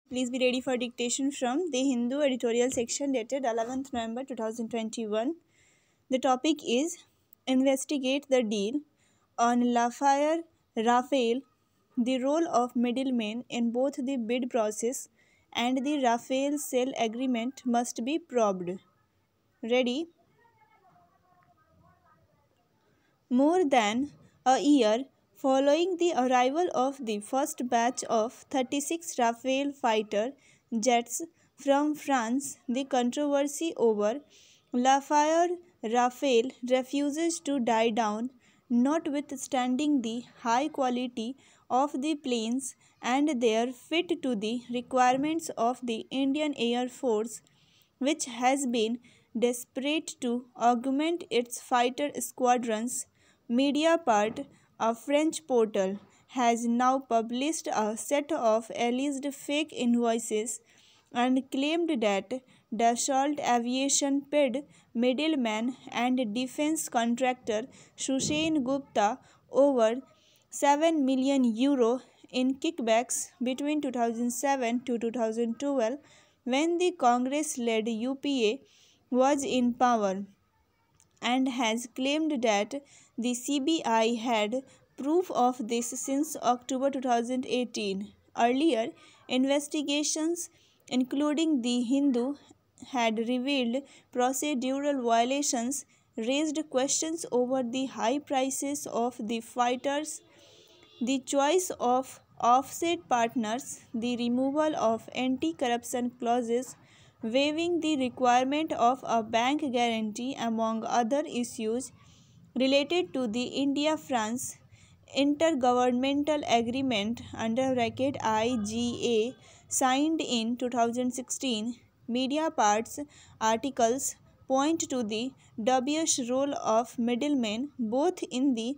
Please be ready for dictation from the Hindu editorial section dated 11th November 2021. The topic is Investigate the Deal on Lafayette Rafael, the role of middlemen in both the bid process and the Rafael sale agreement must be probed. Ready? More than a year following the arrival of the first batch of 36 Rafale fighter jets from France, the controversy over Lafayette Rafale refuses to die down, notwithstanding the high quality of the planes and their fit to the requirements of the Indian Air Force, which has been desperate to augment its fighter squadrons. Mediapart, a French portal, has now published a set of alleged fake invoices and claimed that Dassault Aviation paid middleman and defense contractor Shushain Gupta over 7 million euro in kickbacks between 2007 to 2012 when the Congress led UPA was in power, and has claimed that the CBI had proof of this since October 2018. Earlier investigations, including the Hindu, had revealed procedural violations, raised questions over the high prices of the fighters, the choice of offset partners, the removal of anti corruption clauses, waiving the requirement of a bank guarantee, among other issues related to the India France Intergovernmental Agreement under IGA signed in 2016. Mediapart's articles point to the dubious role of middlemen both in the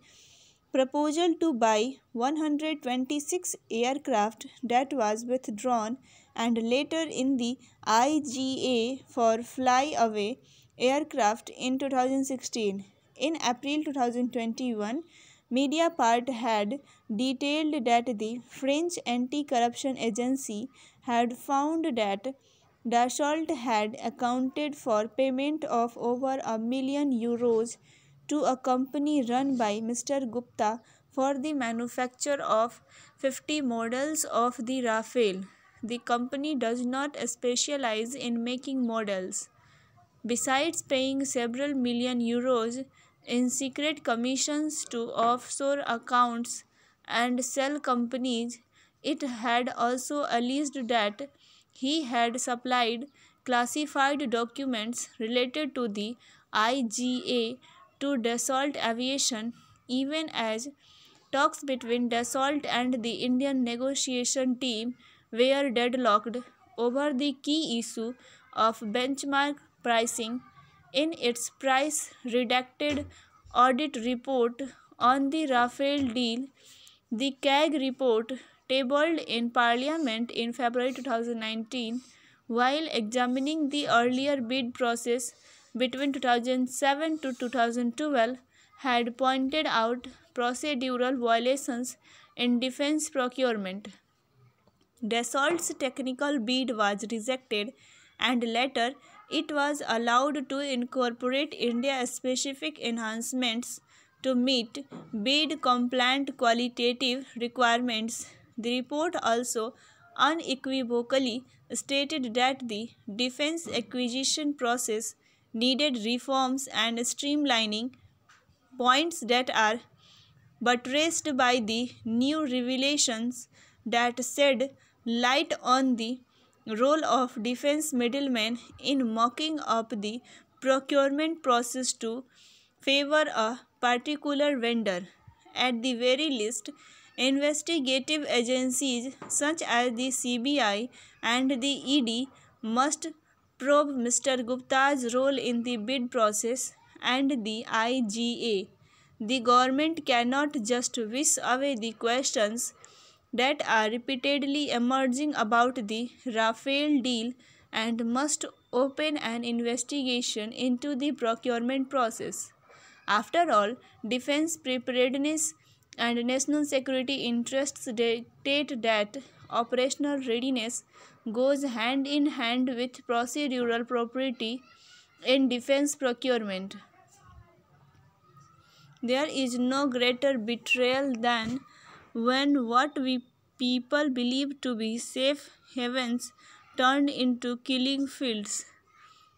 proposal to buy 126 aircraft that was withdrawn and later in the IGA for flyaway aircraft in 2016. In April 2021, Mediapart had detailed that the French anti-corruption agency had found that Dassault had accounted for payment of over €1 million to a company run by Mr. Gupta for the manufacture of 50 models of the Rafale. The company does not specialize in making models. Besides paying several million euros in secret commissions to offshore accounts and shell companies, it had also alleged that he had supplied classified documents related to the IGA to Dassault Aviation, even as talks between Dassault and the Indian negotiation team were deadlocked over the key issue of benchmark pricing. In its price redacted audit report on the Rafale deal, the CAG report, tabled in Parliament in February 2019, while examining the earlier bid process between 2007 to 2012, had pointed out procedural violations in defense procurement. Dassault's technical bid was rejected, and later it was allowed to incorporate India-specific enhancements to meet bid-compliant qualitative requirements. The report also unequivocally stated that the defense acquisition process needed reforms and streamlining, points that are buttressed by the new revelations that shed light on the role of defense middlemen in mucking up the procurement process to favor a particular vendor. At the very least, investigative agencies such as the CBI and the ED must probe Mr. Gupta's role in the bid process and the IGA. The government cannot just wish away the questions that are repeatedly emerging about the Rafale deal and must open an investigation into the procurement process. After all, defense preparedness and national security interests dictate that operational readiness goes hand in hand with procedural propriety in defense procurement. There is no greater betrayal than when what we people believe to be safe havens turned into killing fields.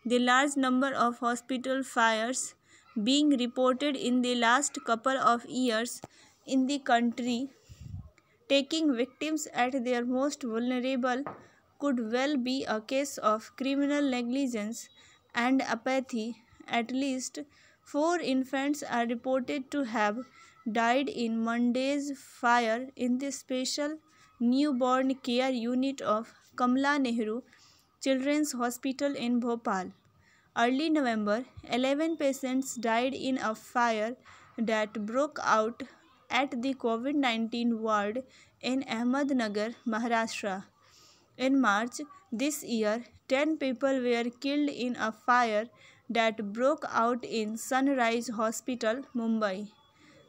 The large number of hospital fires being reported in the last couple of years in the country, taking victims at their most vulnerable, could well be a case of criminal negligence and apathy. At least 4 infants are reported to have died in Monday's fire in the special newborn care unit of Kamala Nehru Children's Hospital in Bhopal. Early November, 11 patients died in a fire that broke out at the COVID-19 ward in Ahmednagar, Maharashtra. In March this year, 10 people were killed in a fire that broke out in Sunrise Hospital, Mumbai.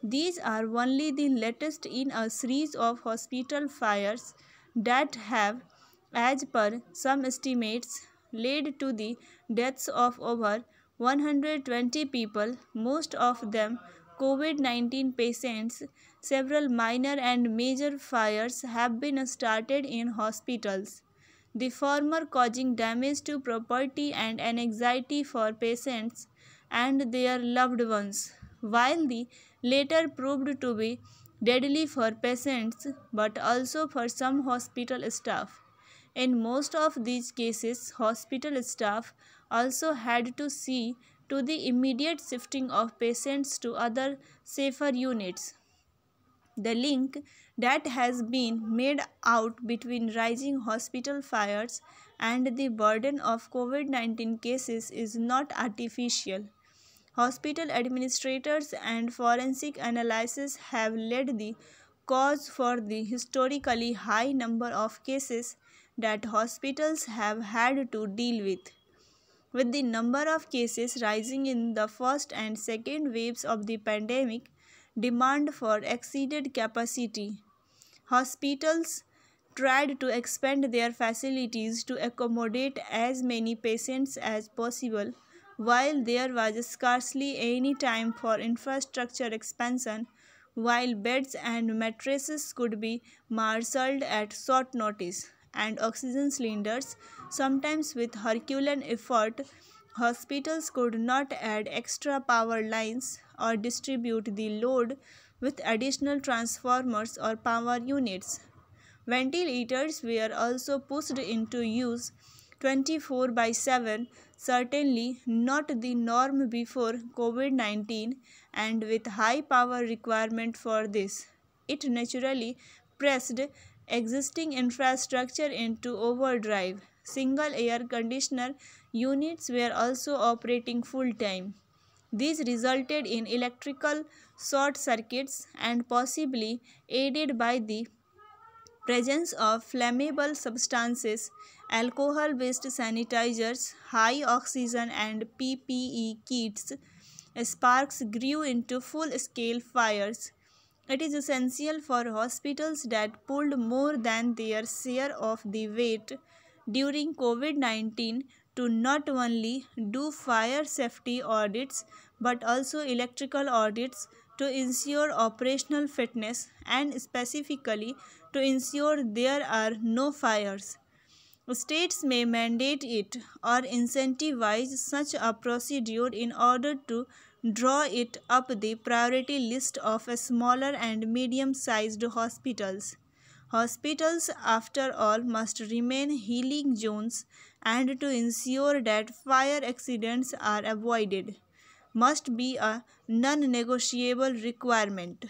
These are only the latest in a series of hospital fires that have, as per some estimates, led to the deaths of over 120 people, most of them COVID-19 patients. Several minor and major fires have been started in hospitals, the former causing damage to property and anxiety for patients and their loved ones, while the latter proved to be deadly for patients but also for some hospital staff. In most of these cases, hospital staff also had to see to the immediate shifting of patients to other safer units. The link that has been made out between rising hospital fires and the burden of COVID-19 cases is not artificial. Hospital administrators and forensic analysis have laid the cause for the historically high number of cases that hospitals have had to deal with. With the number of cases rising in the first and second waves of the pandemic, demand for exceeded capacity. Hospitals tried to expand their facilities to accommodate as many patients as possible. While there was scarcely any time for infrastructure expansion, while beds and mattresses could be marshaled at short notice, and oxygen cylinders, sometimes with Herculean effort, hospitals could not add extra power lines or distribute the load with additional transformers or power units. Ventilators were also pushed into use 24 by 7, certainly not the norm before COVID-19, and with high power requirement for this. It naturally pressed existing infrastructure into overdrive. Single air conditioner units were also operating full time. These resulted in electrical short circuits and possibly aided by the presence of flammable substances, alcohol-based sanitizers, high oxygen and PPE kits. Sparks grew into full-scale fires. It is essential for hospitals that pulled more than their share of the weight during COVID-19 to not only do fire safety audits but also electrical audits to ensure operational fitness and specifically to ensure there are no fires. States may mandate it or incentivize such a procedure in order to draw it up the priority list of smaller and medium sized hospitals. Hospitals, after all, must remain healing zones, and to ensure that fire accidents are avoided must be a non negotiable requirement.